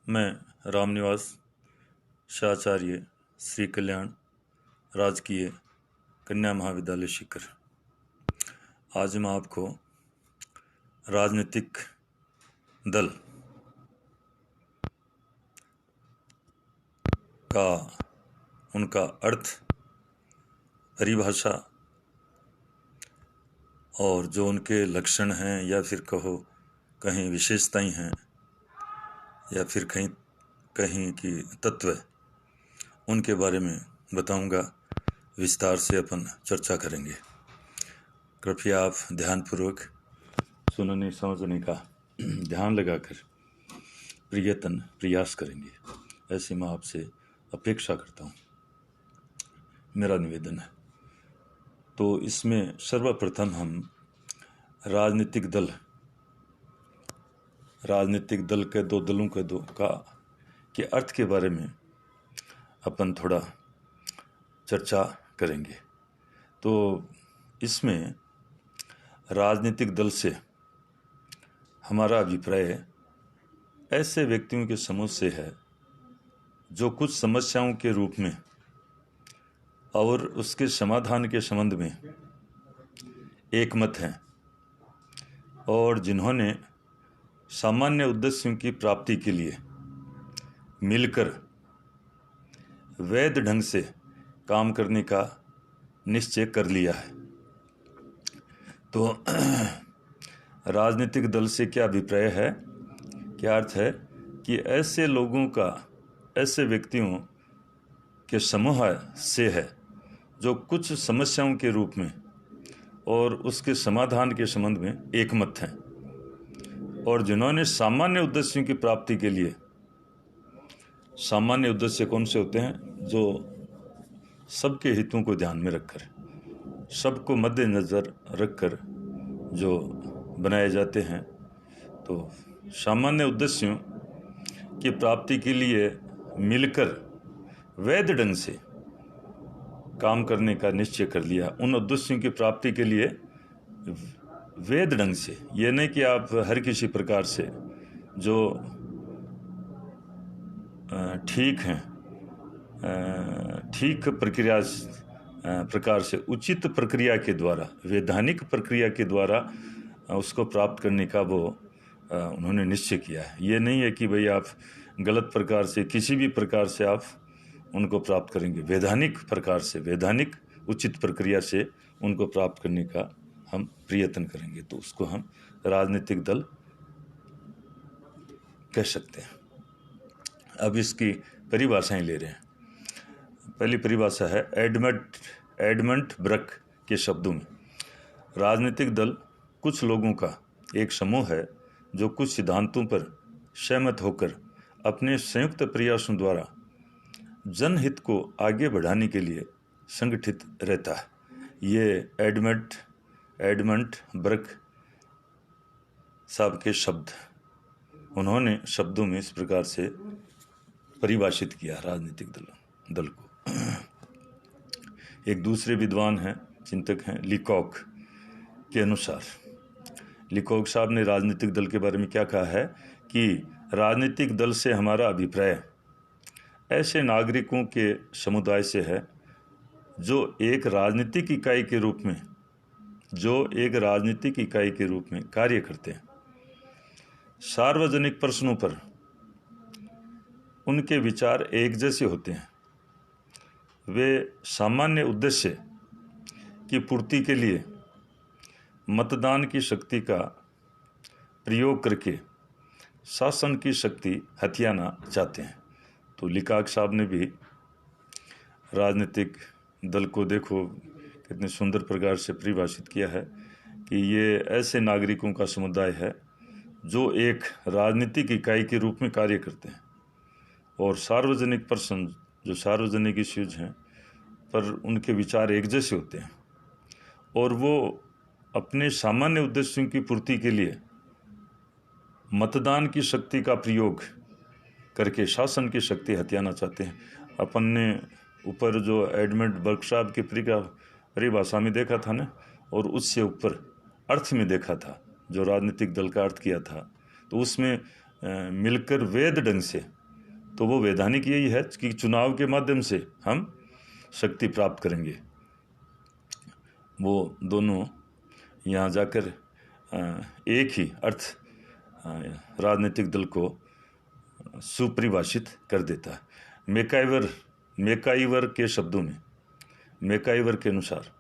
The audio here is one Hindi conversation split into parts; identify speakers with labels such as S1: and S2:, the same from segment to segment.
S1: मैं रामनिवास शाचार्य श्री कल्याण राजकीय कन्या महाविद्यालय सीकर आज मैं आपको राजनीतिक दल का उनका अर्थ, परिभाषा और जो उनके लक्षण हैं या फिर कहो कहीं विशेषताएं हैं या फिर कहीं की तत्व, उनके बारे में बताऊंगा। विस्तार से अपन चर्चा करेंगे। कृपया आप ध्यानपूर्वक सुनने समझने का ध्यान लगाकर प्रयास करेंगे, ऐसी मैं आपसे अपेक्षा करता हूँ, मेरा निवेदन है। तो इसमें सर्वप्रथम हम राजनीतिक दल के दो दलों के अर्थ के बारे में अपन थोड़ा चर्चा करेंगे। तो इसमें राजनीतिक दल से हमारा अभिप्राय ऐसे व्यक्तियों के समूह से है जो कुछ समस्याओं के रूप में और उसके समाधान के संबंध में एकमत हैं और जिन्होंने सामान्य उद्देश्यों की प्राप्ति के लिए मिलकर वैध ढंग से काम करने का निश्चय कर लिया है। तो राजनीतिक दल से क्या अभिप्राय है, क्या अर्थ है कि ऐसे लोगों का, ऐसे व्यक्तियों के समूह से है जो कुछ समस्याओं के रूप में और उसके समाधान के संबंध में एकमत हैं और जिन्होंने सामान्य उद्देश्यों की प्राप्ति के लिए, सामान्य उद्देश्य कौन से होते हैं, जो सबके हितों को ध्यान में रखकर, सबको मद्देनज़र रखकर जो बनाए जाते हैं, तो सामान्य उद्देश्यों की प्राप्ति के लिए मिलकर वैध ढंग से काम करने का निश्चय कर लिया। उन उद्देश्यों की प्राप्ति के लिए वैध ढंग से, ये नहीं कि आप हर किसी प्रकार से जो ठीक हैं, ठीक प्रकार से, उचित प्रक्रिया के द्वारा, वैधानिक प्रक्रिया के द्वारा उसको प्राप्त करने का वो उन्होंने निश्चय किया है। ये नहीं है कि भाई आप गलत प्रकार से, किसी भी प्रकार से आप उनको प्राप्त करेंगे। वैधानिक प्रकार से, वैधानिक उचित प्रक्रिया से उनको प्राप्त करने का हम प्रयत्न करेंगे, तो उसको हम राजनीतिक दल कह सकते हैं। अब इसकी परिभाषाएं ले रहे हैं। पहली परिभाषा है एडमंड ब्रक के शब्दों में, राजनीतिक दल कुछ लोगों का एक समूह है जो कुछ सिद्धांतों पर सहमत होकर अपने संयुक्त प्रयासों द्वारा जनहित को आगे बढ़ाने के लिए संगठित रहता है। ये एडमंड ब्रक साहब के शब्द, उन्होंने शब्दों में इस प्रकार से परिभाषित किया राजनीतिक दल को। एक दूसरे विद्वान हैं, चिंतक हैं, लीकॉक के अनुसार, लीकॉक साहब ने राजनीतिक दल के बारे में क्या कहा है कि राजनीतिक दल से हमारा अभिप्राय ऐसे नागरिकों के समुदाय से है जो एक राजनीतिक इकाई के रूप में कार्य करते हैं। सार्वजनिक प्रश्नों पर उनके विचार एक जैसे होते हैं। वे सामान्य उद्देश्य की पूर्ति के लिए मतदान की शक्ति का प्रयोग करके शासन की शक्ति हथियाना चाहते हैं। तो लीकॉक साहब ने भी राजनीतिक दल को देखो कितने सुंदर प्रकार से परिभाषित किया है कि ये ऐसे नागरिकों का समुदाय है जो एक राजनीतिक इकाई के रूप में कार्य करते हैं और सार्वजनिक प्रश्न, जो सार्वजनिक इश्यूज हैं, पर उनके विचार एक जैसे होते हैं और वो अपने सामान्य उद्देश्यों की पूर्ति के लिए मतदान की शक्ति का प्रयोग करके शासन की शक्ति हथियाना चाहते हैं। अपन ने ऊपर जो एडमंड बर्क साहब की परिभाषा में देखा था ना, और उससे ऊपर अर्थ में देखा था, जो राजनीतिक दल का अर्थ किया था, तो उसमें मिलकर वैध ढंग से तो वो वैधानिक यही है कि चुनाव के माध्यम से हम शक्ति प्राप्त करेंगे। वो दोनों यहाँ जाकर एक ही अर्थ राजनीतिक दल को सुपरिभाषित कर देता है। मैकाइवर के शब्दों में, मैकाइवर के अनुसार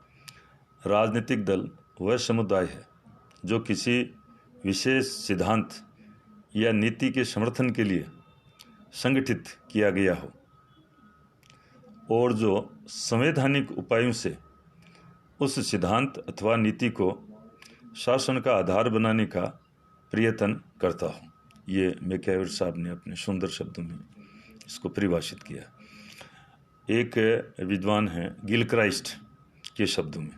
S1: राजनीतिक दल वह समुदाय है जो किसी विशेष सिद्धांत या नीति के समर्थन के लिए संगठित किया गया हो और जो संवैधानिक उपायों से उस सिद्धांत अथवा नीति को शासन का आधार बनाने का प्रयत्न करता हो। ये मैकाइवर साहब ने अपने सुंदर शब्दों में इसको परिभाषित किया। एक विद्वान हैं गिलक्राइस्ट के शब्दों में,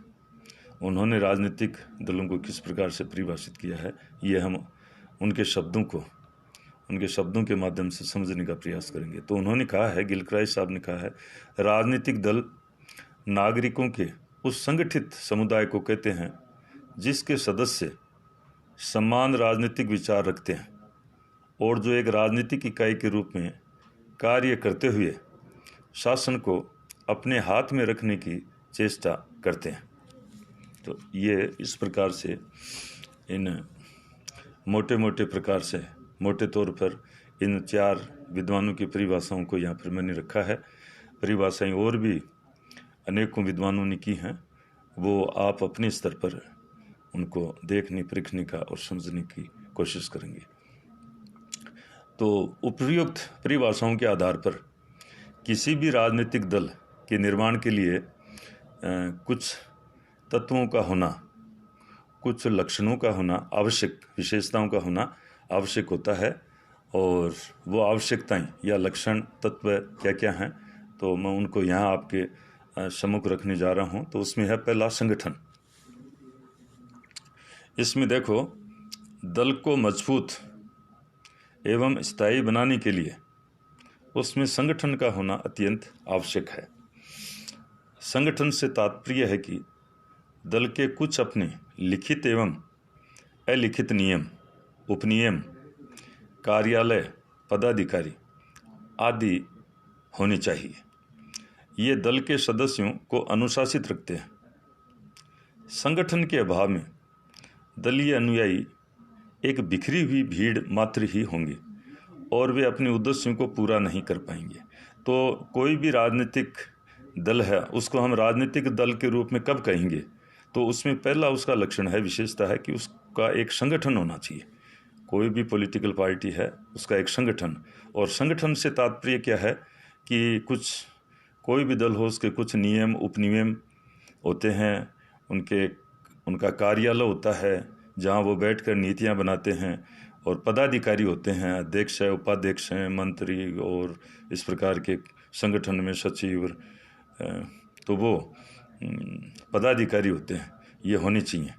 S1: उन्होंने राजनीतिक दलों को किस प्रकार से परिभाषित किया है, ये हम उनके शब्दों के माध्यम से समझने का प्रयास करेंगे। तो उन्होंने कहा है, गिलक्राइस्ट साहब ने कहा है, राजनीतिक दल नागरिकों के उस संगठित समुदाय को कहते हैं जिसके सदस्य समान राजनीतिक विचार रखते हैं और जो एक राजनीतिक इकाई के रूप में कार्य करते हुए शासन को अपने हाथ में रखने की चेष्टा करते हैं। तो ये इस प्रकार से इन मोटे तौर पर इन 4 विद्वानों की परिभाषाओं को यहाँ पर मैंने रखा है। परिभाषाएं और भी अनेकों विद्वानों ने की हैं, वो आप अपने स्तर पर उनको देखने, परखने का और समझने की कोशिश करेंगे। तो उपर्युक्त परिभाषाओं के आधार पर किसी भी राजनीतिक दल के निर्माण के लिए कुछ तत्वों का होना, कुछ लक्षणों का होना आवश्यक, विशेषताओं का होना आवश्यक होता है। और वो आवश्यकताएं या लक्षण तत्व क्या क्या हैं, तो मैं उनको यहाँ आपके सम्मुख रखने जा रहा हूँ। तो उसमें है पहला संगठन। इसमें देखो, दल को मजबूत एवं स्थायी बनाने के लिए उसमें संगठन का होना अत्यंत आवश्यक है। संगठन से तात्पर्य है कि दल के कुछ अपने लिखित एवं अलिखित नियम, उपनियम, कार्यालय, पदाधिकारी आदि होने चाहिए। ये दल के सदस्यों को अनुशासित रखते हैं। संगठन के अभाव में दलीय अनुयायी एक बिखरी हुई भीड़ मात्र ही होंगे और वे अपने उद्देश्यों को पूरा नहीं कर पाएंगे। तो कोई भी राजनीतिक दल है, उसको हम राजनीतिक दल के रूप में कब कहेंगे, तो उसमें पहला उसका लक्षण है, विशेषता है कि उसका एक संगठन होना चाहिए। कोई भी पॉलिटिकल पार्टी है, उसका एक संगठन, और संगठन से तात्पर्य क्या है कि कोई भी दल हो, उसके कुछ नियम, उपनियम होते हैं, उनका कार्यालय होता है जहाँ वो बैठकर नीतियाँ बनाते हैं, और पदाधिकारी होते हैं, अध्यक्ष है, उपाध्यक्ष हैं, मंत्री और इस प्रकार के संगठन में सचिव, तो वो पदाधिकारी होते हैं, ये होने चाहिए।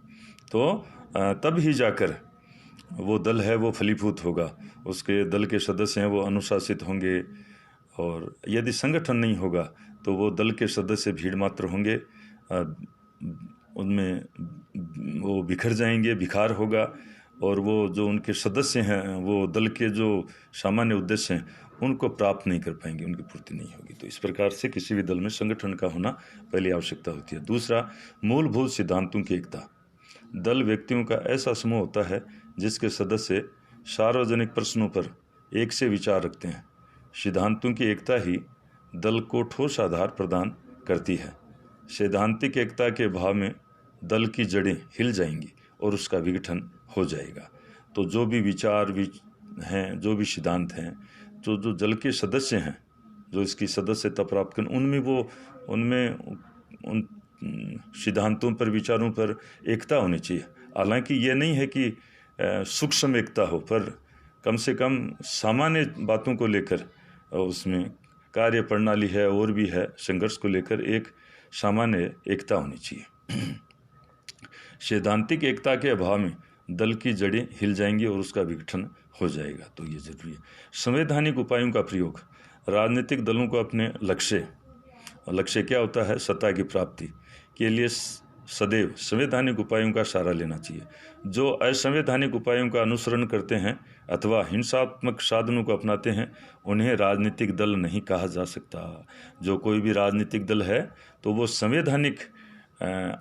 S1: तो तब ही जाकर वो दल है वो फलीभूत होगा, उसके दल के सदस्य हैं वो अनुशासित होंगे। और यदि संगठन नहीं होगा तो वो दल के सदस्य भीड़ मात्र होंगे, उनमें वो बिखर जाएंगे, बिखार होगा, और वो जो उनके सदस्य हैं वो दल के जो सामान्य उद्देश्य हैं उनको प्राप्त नहीं कर पाएंगे, उनकी पूर्ति नहीं होगी। तो इस प्रकार से किसी भी दल में संगठन का होना पहली आवश्यकता होती है। दूसरा, मूलभूत सिद्धांतों की एकता। दल व्यक्तियों का ऐसा समूह होता है जिसके सदस्य सार्वजनिक प्रश्नों पर एक से विचार रखते हैं। सिद्धांतों की एकता ही दल को ठोस आधार प्रदान करती है। सैद्धांतिक एकता के अभाव में दल की जड़ें हिल जाएंगी और उसका विघटन हो जाएगा। तो जो भी विचार हैं, जो भी सिद्धांत हैं, जो दल के सदस्य हैं, जो इसकी सदस्यता प्राप्त करें, उनमें उन सिद्धांतों पर, विचारों पर एकता होनी चाहिए। हालांकि ये नहीं है कि सूक्ष्म एकता हो, पर कम से कम सामान्य बातों को लेकर उसमें कार्य प्रणाली है और भी है, संघर्ष को लेकर एक सामान्य एकता होनी चाहिए। सैद्धांतिक एकता के अभाव में दल की जड़ें हिल जाएंगी और उसका विघटन हो जाएगा। तो ये जरूरी है। संवैधानिक उपायों का प्रयोग। राजनीतिक दलों को अपने लक्ष्य क्या होता है, सत्ता की प्राप्ति के लिए सदैव संवैधानिक उपायों का सहारा लेना चाहिए। जो असंवैधानिक उपायों का अनुसरण करते हैं अथवा हिंसात्मक साधनों को अपनाते हैं उन्हें राजनीतिक दल नहीं कहा जा सकता। जो कोई भी राजनीतिक दल है तो वो संवैधानिक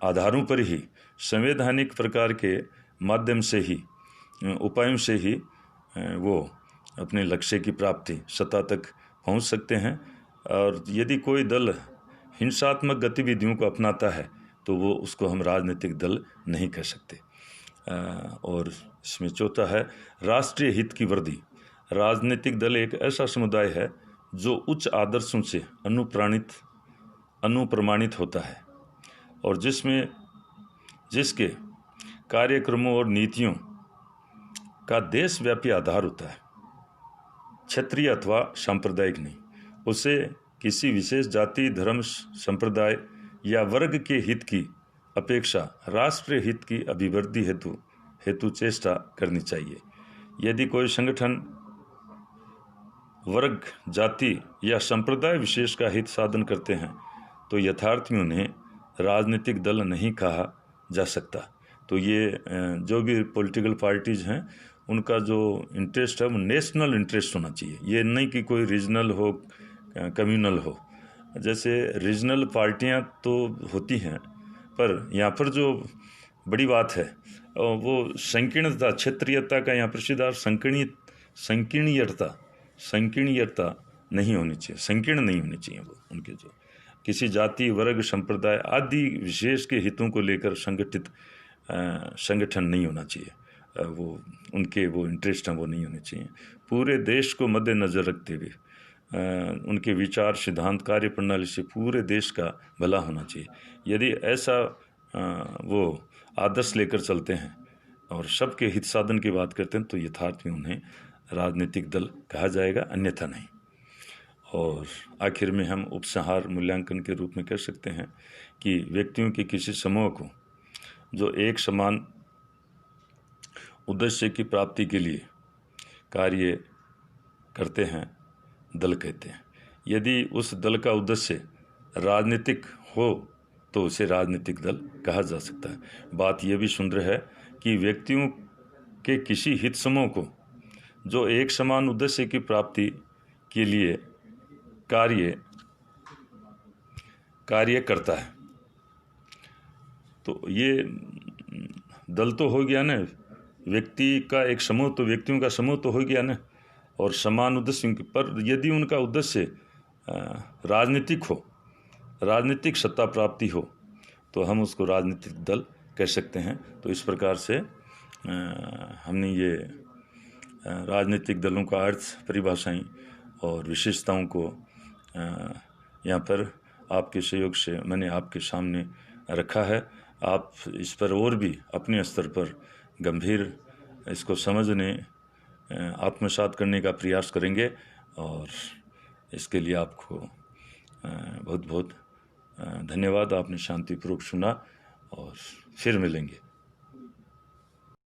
S1: आधारों पर ही, संवैधानिक प्रकार के माध्यम से ही, उपायों से ही वो अपने लक्ष्य की प्राप्ति, सत्ता तक पहुंच सकते हैं। और यदि कोई दल हिंसात्मक गतिविधियों को अपनाता है तो वो उसको हम राजनीतिक दल नहीं कह सकते। और इसमें चौथा है राष्ट्रीय हित की वर्दी। राजनीतिक दल एक ऐसा समुदाय है जो उच्च आदर्शों से अनुप्रमाणित होता है और जिसके कार्यक्रमों और नीतियों का देशव्यापी आधार होता है, क्षेत्रीय अथवा सांप्रदायिक नहीं। उसे किसी विशेष जाति, धर्म, संप्रदाय या वर्ग के हित की अपेक्षा राष्ट्रीय हित की अभिवृद्धि हेतु चेष्टा करनी चाहिए। यदि कोई संगठन वर्ग, जाति या संप्रदाय विशेष का हित साधन करते हैं तो यथार्थ में उन्हें राजनीतिक दल नहीं कहा जा सकता। तो ये जो भी पॉलिटिकल पार्टीज़ हैं उनका जो इंटरेस्ट है वो नेशनल इंटरेस्ट होना चाहिए। ये नहीं कि कोई रीजनल हो, कम्युनल हो। जैसे रीजनल पार्टियां तो होती हैं, पर यहाँ पर जो बड़ी बात है वो संकीर्णता, क्षेत्रीयता का यहाँ प्रसिद्धार्थ संकीर्णीयता नहीं होनी चाहिए, संकीर्ण नहीं होनी चाहिए। वो उनके जो किसी जाति, वर्ग, संप्रदाय आदि विशेष के हितों को लेकर संगठित संगठन नहीं होना चाहिए। वो उनके वो इंटरेस्ट हैं वो नहीं होने चाहिए। पूरे देश को मद्देनज़र रखते हुए उनके विचार, सिद्धांत, कार्य प्रणाली से पूरे देश का भला होना चाहिए। यदि ऐसा वो आदर्श लेकर चलते हैं और सबके हित साधन की बात करते हैं तो यथार्थ में उन्हें राजनीतिक दल कहा जाएगा, अन्यथा नहीं। और आखिर में हम उपसंहार मूल्यांकन के रूप में कह सकते हैं कि व्यक्तियों के किसी समूह को जो एक समान उद्देश्य की प्राप्ति के लिए कार्य करते हैं दल कहते हैं। यदि उस दल का उद्देश्य राजनीतिक हो तो उसे राजनीतिक दल कहा जा सकता है। बात यह भी सुंदर है कि व्यक्तियों के किसी हित समूह को जो एक समान उद्देश्य की प्राप्ति के लिए कार्य करता है तो ये दल तो हो गया ना, व्यक्ति का एक समूह, तो व्यक्तियों का समूह तो हो गया ना, और समान उद्देश्य। पर यदि उनका उद्देश्य राजनीतिक हो, राजनीतिक सत्ता प्राप्ति हो तो हम उसको राजनीतिक दल कह सकते हैं। तो इस प्रकार से हमने ये राजनीतिक दलों का अर्थ, परिभाषाएं और विशेषताओं को यहाँ पर आपके सहयोग से मैंने आपके सामने रखा है। आप इस पर और भी अपने स्तर पर गंभीर इसको समझने, आत्मसात करने का प्रयास करेंगे और इसके लिए आपको बहुत बहुत धन्यवाद। आपने शांतिपूर्वक सुना और फिर मिलेंगे।